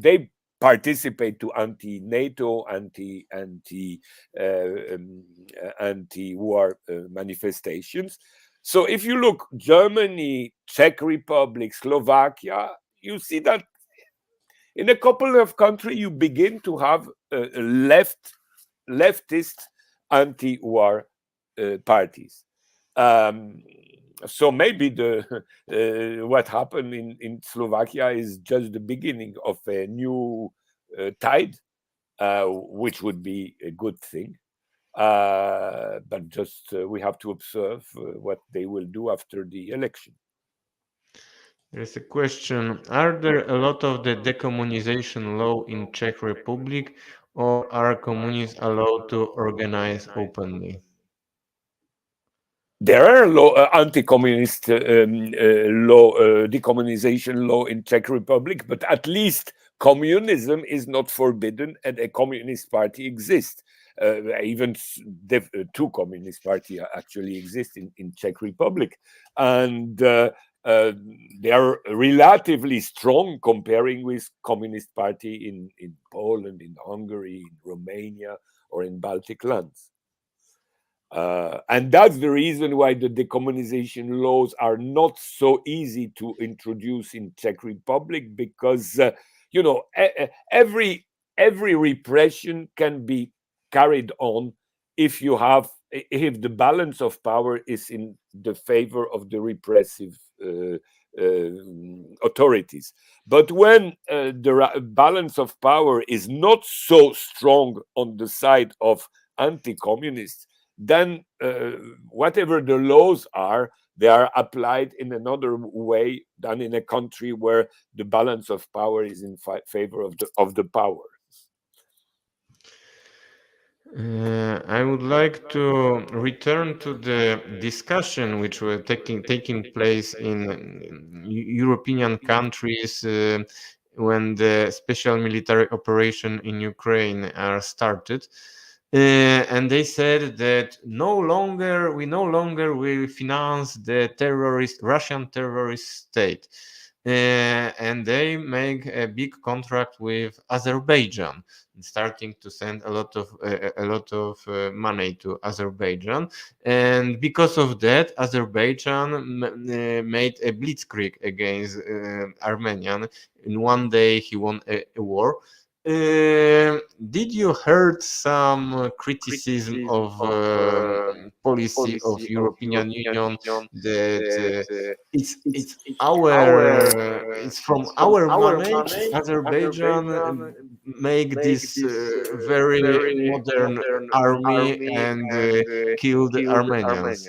they participate to anti-NATO, anti-war manifestations. So if you look Germany, Czech Republic, Slovakia, you see that in a couple of countries you begin to have leftist anti-war parties. So maybe what happened in Slovakia is just the beginning of a new tide, which would be a good thing. But just we have to observe what they will do after the election. There's a question: are there a lot of the decommunization law in Czech Republic, or are communists allowed to organize openly? There are anti-communist decommunization law in Czech Republic, but at least communism is not forbidden, and a communist party exists. Even two communist parties actually exist in Czech Republic, and they are relatively strong comparing with communist party in Poland, in Hungary, in Romania, or in Baltic lands. And that's the reason why the decommunization laws are not so easy to introduce in Czech Republic, because every repression can be carried on if the balance of power is in the favor of the repressive authorities. But when the balance of power is not so strong on the side of anti-communists, then whatever the laws are, they are applied in another way than in a country where the balance of power is in favor of the power. I would like to return to the discussion which were taking place in European countries when the special military operation in Ukraine are started. And they said that we no longer will finance the Russian terrorist state. And they make a big contract with Azerbaijan, starting to send a lot of money to Azerbaijan. And because of that, Azerbaijan made a blitzkrieg against Armenian. In one day, he won a war. Did you heard some criticism of policy of European Union that it's from our money Azerbaijan make this very modern army and killed Armenians?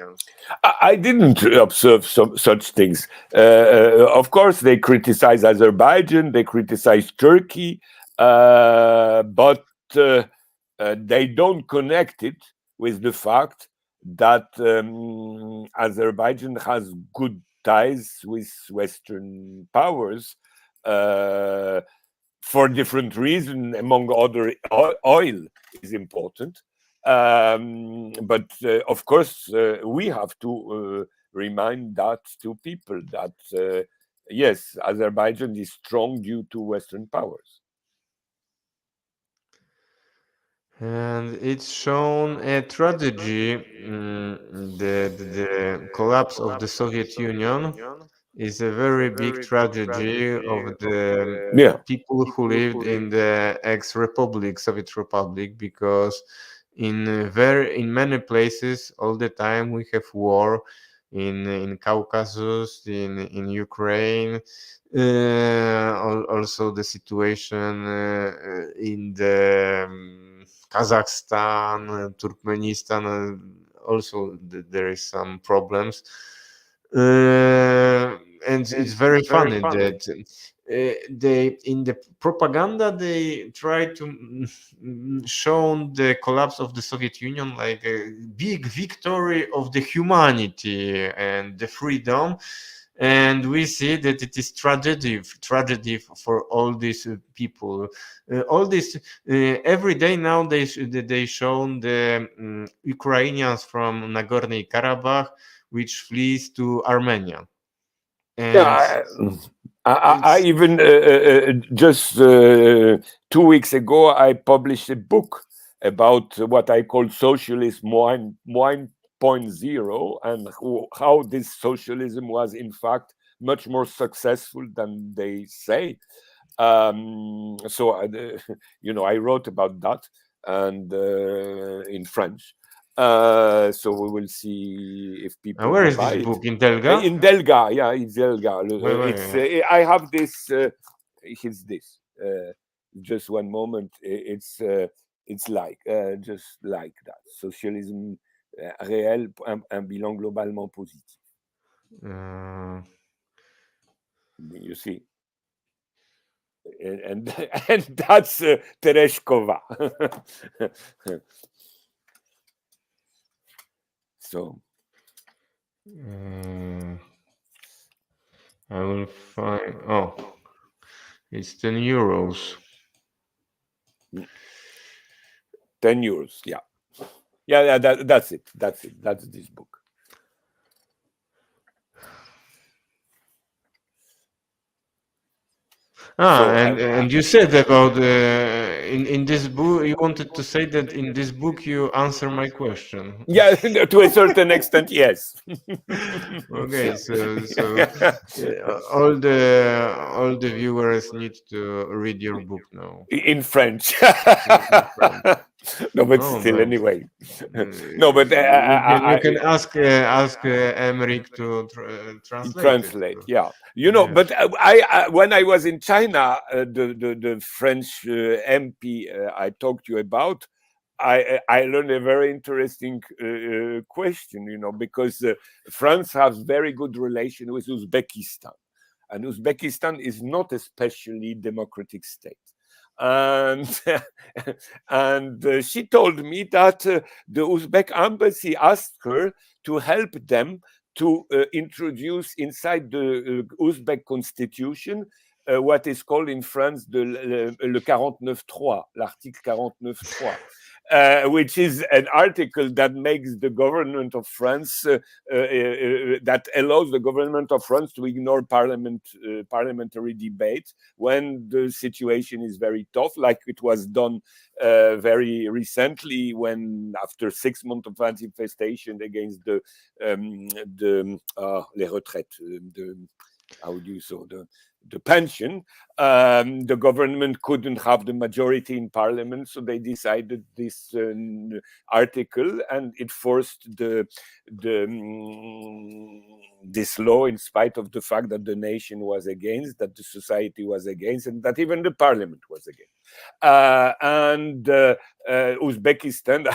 I didn't observe such things. Of course, they criticize Azerbaijan, they criticize Turkey, but they don't connect it with the fact that Azerbaijan has good ties with Western powers for different reasons. Among other, oil is important. But of course, we have to remind that to people that yes, Azerbaijan is strong due to Western powers. And it's shown a tragedy. The collapse of the Soviet Union is a very big tragedy of the people who lived in the ex-republic, Soviet Republic, because in many places all the time we have war in Caucasus, in Ukraine. Also the situation in the Kazakhstan, Turkmenistan, also there is some problems. And it's very funny that they in the propaganda they try to show the collapse of the Soviet Union like a big victory of the humanity and the freedom. and we see that it is tragedy for all these people. All this every day now they shown the Ukrainians from Nagorno-Karabakh which flees to Armenia, and Yeah, I it's even just 2 weeks ago I published a book about what I call socialism 1.0 and how this socialism was in fact much more successful than they say. So I wrote about that, and in French. So we will see if people where will is buy this it. book, in Telga? In Delga, yeah, in Delga. It's I have this. Here's this. Just one moment. It's like just like that. Socialisme réel, un bilan globalement positif. You see. And that's Tereshkova. So I will find. Oh, it's 10 euros. 10 euros. Yeah. That's it. That's this book. And you said about in this book, you wanted to say that in this book you answer my question. Yeah, to a certain extent, yes. Okay, so all the viewers need to read your book now In French. in French. No, but Oh, still, but anyway. No, but you can ask Emmerich to translate it. translate. So, Yeah, yes. but I when I was in China, the French MP I talked to you about, I learned a very interesting question, because France has very good relation with Uzbekistan, and Uzbekistan is not a especially democratic state. And and she told me that the Uzbek embassy asked her to help them to introduce inside the Uzbek constitution what is called in France le 49.3, l'article 49.3. Which is an article that makes the government of France that allows the government of France to ignore parliamentary debate when the situation is very tough, like it was done very recently when, after 6 months of manifestation against the les retraites, how do you say, the pension, the government couldn't have the majority in parliament, so they decided this article, and it forced this law, in spite of the fact that the nation was against, that the society was against, and that even the parliament was against. And Uzbekistan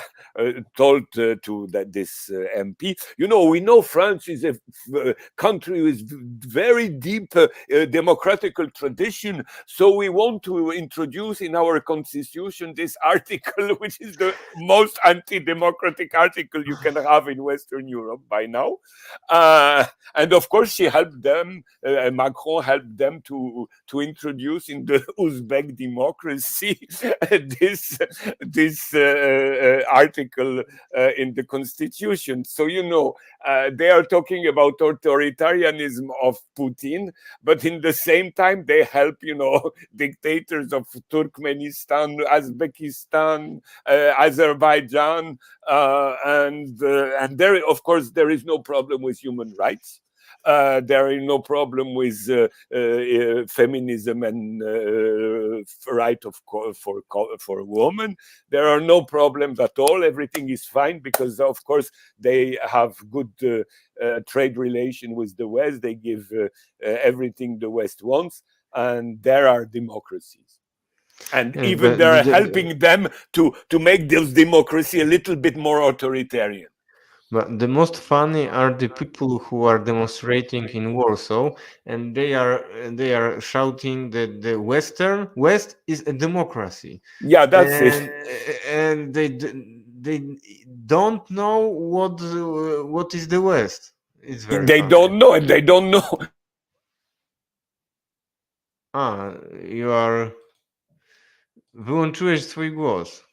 told to this MP, we know France is a country with very deep democratical tradition, so we want to introduce in our constitution this article, which is the most anti-democratic article you can have in Western Europe by now. And of course, she helped them. Macron helped them to introduce in the Uzbek democracy this article in the constitution. So they are talking about authoritarianism of Putin, but in the same time they help dictators of Turkmenistan, Uzbekistan, Azerbaijan, and there, of course, there is no problem with human rights. There is no problem with feminism and right for women. There are no problems at all. Everything is fine because, of course, they have good trade relation with the West. They give everything the West wants, and there are democracies. And even they're helping them to make this democracy a little bit more authoritarian. But the most funny are the people who are demonstrating in Warsaw, and they are shouting that the West is a democracy. Yeah, that's it. And they don't know what is the West. It's very They funny. don't know, and they don't know A, you are... Wyłączyłeś swój głos.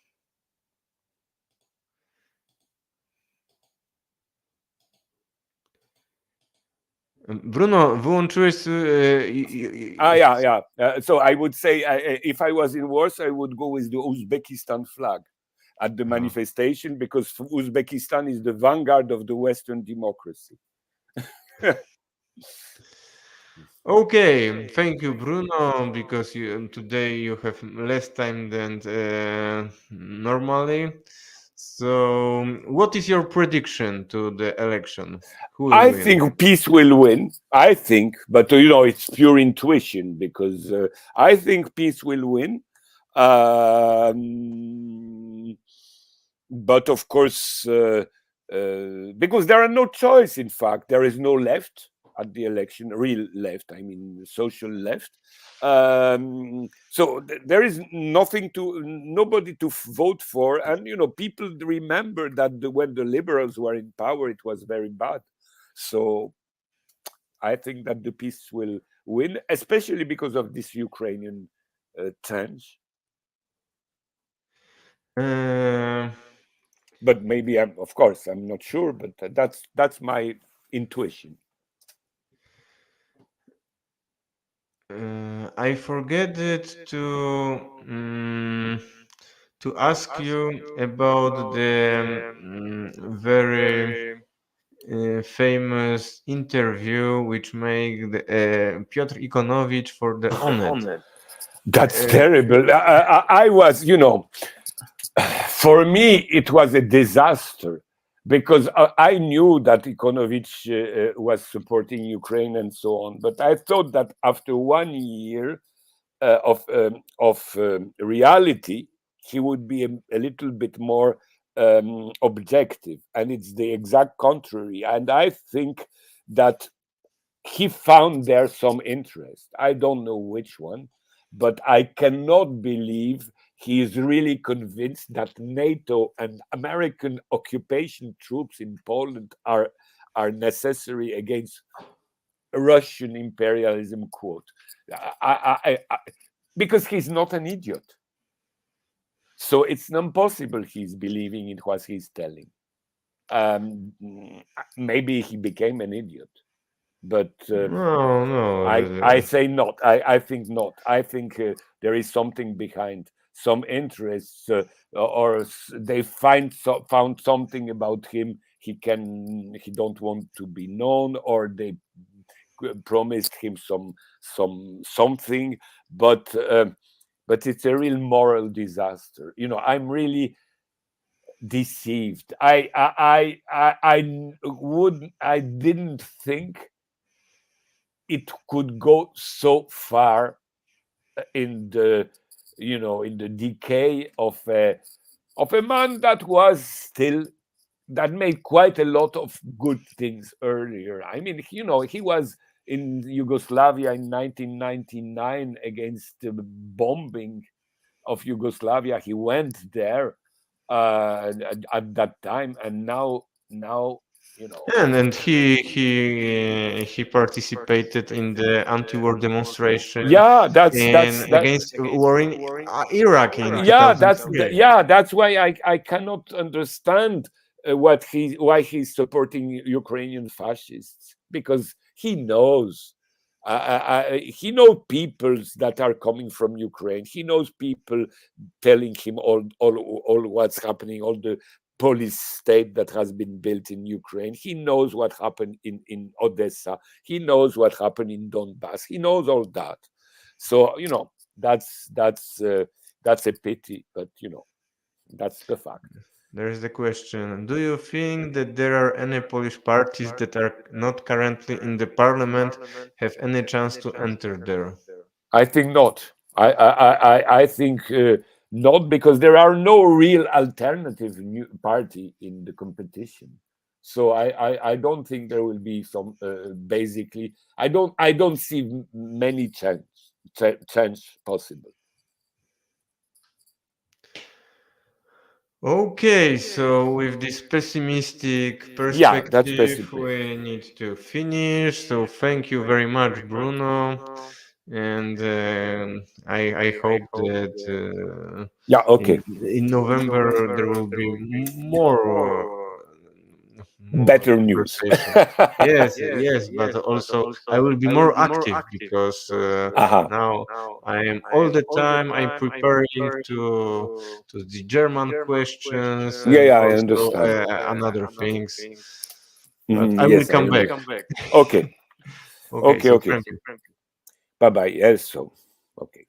Bruno, wyłączyłeś... Yeah, yeah. So I would say, if I was in Warsaw, I would go with the Uzbekistan flag at the manifestation, because Uzbekistan is the vanguard of the Western democracy. Okay, thank you, Bruno, because today you have less time than normally. So, what is your prediction to the election? Who will I win? think peace will win. I think, but it's pure intuition, because I think peace will win. But of course, because there are no choice. In fact, there is no left at the election, real left. I mean, social left. So there is nobody to vote for, and people remember that when the liberals were in power, it was very bad. So I think that the peace will win, especially because of this Ukrainian change. But maybe of course, I'm not sure, but that's my intuition. I forget it to ask you about the very famous interview which made Piotr Ikonowicz for the Onet. That's terrible. I was, for me, it was a disaster, because I knew that Ikonovich was supporting Ukraine and so on. But I thought that after 1 year of reality, he would be a little bit more objective. And it's the exact contrary. And I think that he found there some interest. I don't know which one, but I cannot believe he is really convinced that NATO and American occupation troops in Poland are necessary against Russian imperialism, quote. Because he's not an idiot. So it's impossible he's believing in what he's telling. Maybe he became an idiot. But no, I say not. I think not. I think there is something behind, some interests, or they found something about him he don't want to be known, or they promised him something, but it's a real moral disaster. I'm really deceived. I didn't think it could go so far in the decay of a man that made quite a lot of good things earlier. I mean, he was in Yugoslavia in 1999 against the bombing of Yugoslavia. He went there at that time, and now and he participated in the anti-war demonstration yeah, that's against war in Iraq in yeah, 2003. that's why I cannot understand why he's supporting Ukrainian fascists, because he knows he knows peoples that are coming from Ukraine. He knows people telling him all what's happening, all the police state that has been built in Ukraine. He knows what happened in Odessa. He knows what happened in Donbass. He knows all that. So that's a pity, but that's the fact. There's the question: do you think that there are any Polish parties that are not currently in the parliament have any chance to enter there? I think not. I think not, because there are no real alternative new party in the competition. So I don't think there will be some. Basically, I don't see many change possible. Okay, so with this pessimistic Yeah, that's perspective, basically. we need to finish. So thank you very much, Bruno. and I hope that Yeah, okay. in November there will be more Better news. conversation. Yes, yes, but also I will be more active because Aha. now I am all the time I'm preparing to the German questions Yeah, and yeah, I also understand. another things. But I will Yes, I come back. understand. Okay, Okay, okay, so okay. thank you. Bye bye. Yes, so, okay.